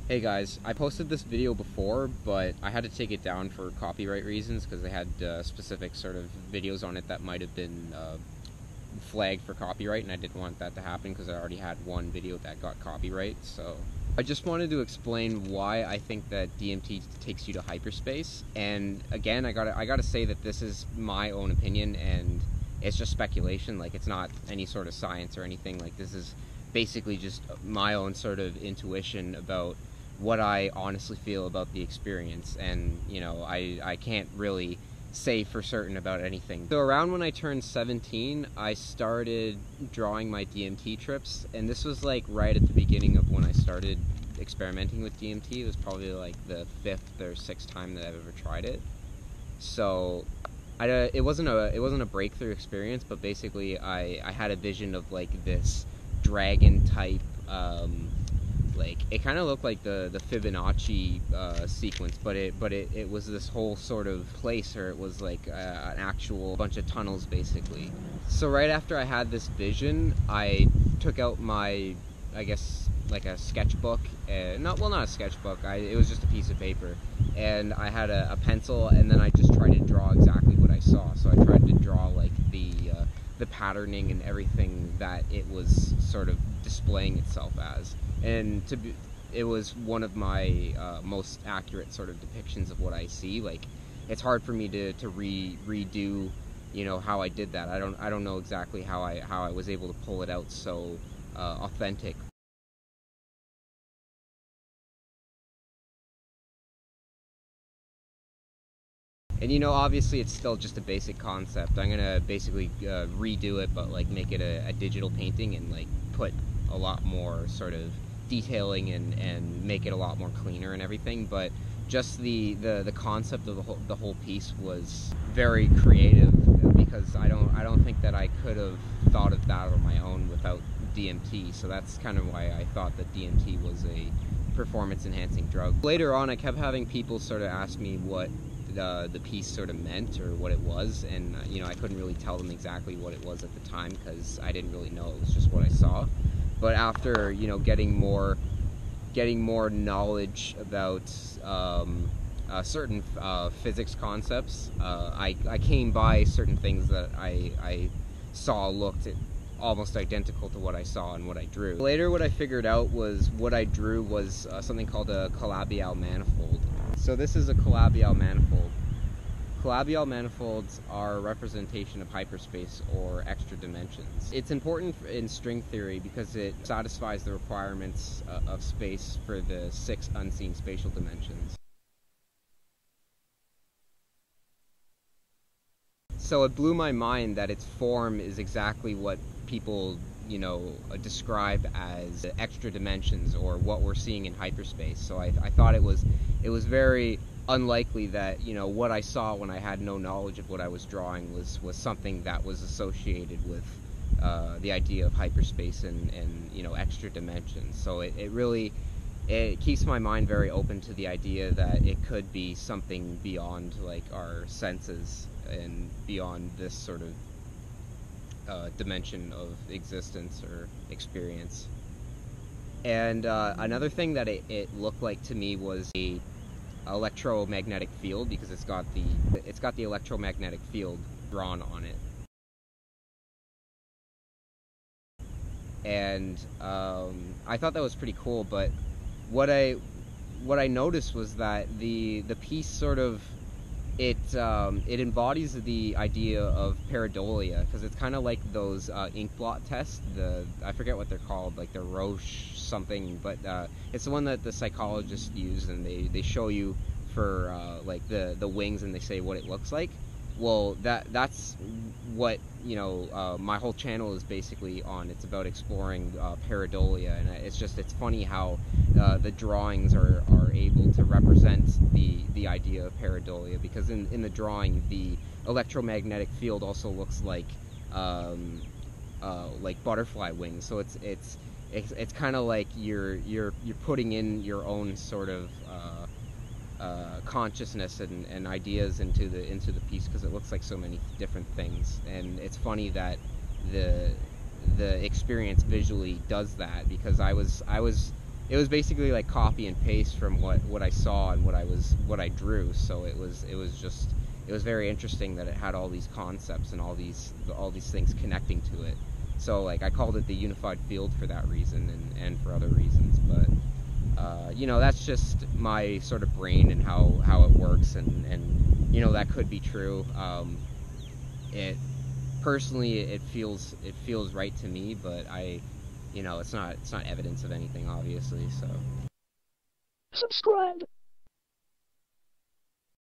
Hey guys, I posted this video before, but I had to take it down for copyright reasons because they had specific sort of videos on it that might have been flagged for copyright, and I didn't want that to happen because I already had one video that got copyright. So I just wanted to explain why I think that DMT takes you to hyperspace. And again, I gotta say that this is my own opinion, and it's just speculation. Like, it's not any sort of science or anything. Like, this is basically just my own sort of intuition about what I honestly feel about the experience. And you know, I can't really say for certain about anything. So around when I turned 17, I started drawing my DMT trips, and this was like right at the beginning of when I started experimenting with DMT. It was probably like the 5th or 6th time that I've ever tried it. So it wasn't a breakthrough experience, but basically I had a vision of like this dragon type, like, it kind of looked like the Fibonacci sequence, but it was this whole sort of place, or it was like an actual bunch of tunnels basically. So right after I had this vision, I took out my, I guess, like a sketchbook, not a sketchbook, it was just a piece of paper, and I had a pencil, and then I just tried to draw exactly what I saw. So I tried to draw like the patterning and everything that it was sort of displaying itself as. And it was one of my most accurate sort of depictions of what I see. Like, it's hard for me to redo, you know, how I did that. I don't know exactly how I was able to pull it out so authentic. And you know, obviously it's still just a basic concept. I'm gonna basically redo it, but like make it a digital painting and like put a lot more sort of detailing and make it a lot more cleaner and everything. But just the concept of the whole piece was very creative, because I don't think that I could have thought of that on my own without DMT. So that's kind of why I thought that DMT was a performance enhancing drug. Later on, I kept having people sort of ask me what the piece sort of meant, or what it was, and you know, I couldn't really tell them exactly what it was at the time because I didn't really know. It was just what I saw. But after, you know, getting more knowledge about certain physics concepts, I came by certain things that I saw looked almost identical to what I saw and what I drew. Later, what I figured out was what I drew was something called a Calabi-yau manifold. So this is a Calabi-yau manifold. Calabi-yau manifolds are a representation of hyperspace, or extra dimensions. It's important in string theory because it satisfies the requirements of space for the 6 unseen spatial dimensions. So it blew my mind that its form is exactly what people, you know, describe as extra dimensions, or what we're seeing in hyperspace. So I thought it was very unlikely that, you know, what I saw when I had no knowledge of what I was drawing was something that was associated with the idea of hyperspace and you know, extra dimensions. So it keeps my mind very open to the idea that it could be something beyond like our senses and beyond this sort of dimension of existence or experience. And another thing that it looked like to me was a electromagnetic field, because it's got the electromagnetic field drawn on it. And I thought that was pretty cool. But what I noticed was that the piece sort of it embodies the idea of pareidolia, because it's kind of like those ink blot tests. I forget what they're called, like the Roche something, but it's the one that the psychologists use, and they show you for like the wings, and they say what it looks like. Well, that's what, you know, my whole channel is basically on. It's about exploring pareidolia, and it's funny how the drawings are able to represent the idea of pareidolia, because in the drawing, the electromagnetic field also looks like butterfly wings. So it's kind of like you're putting in your own sort of consciousness and ideas into the piece, because it looks like so many different things. And it's funny that the experience visually does that, because I was it was basically like copy and paste from what I saw and what I drew. So it was just, it was very interesting that it had all these concepts and all these things connecting to it. So like I called it the unified field for that reason, and for other reasons. But you know, that's just my sort of brain and how it works, and you know, that could be true. It personally, it feels right to me, but you know, it's not evidence of anything, obviously. So Subscribe.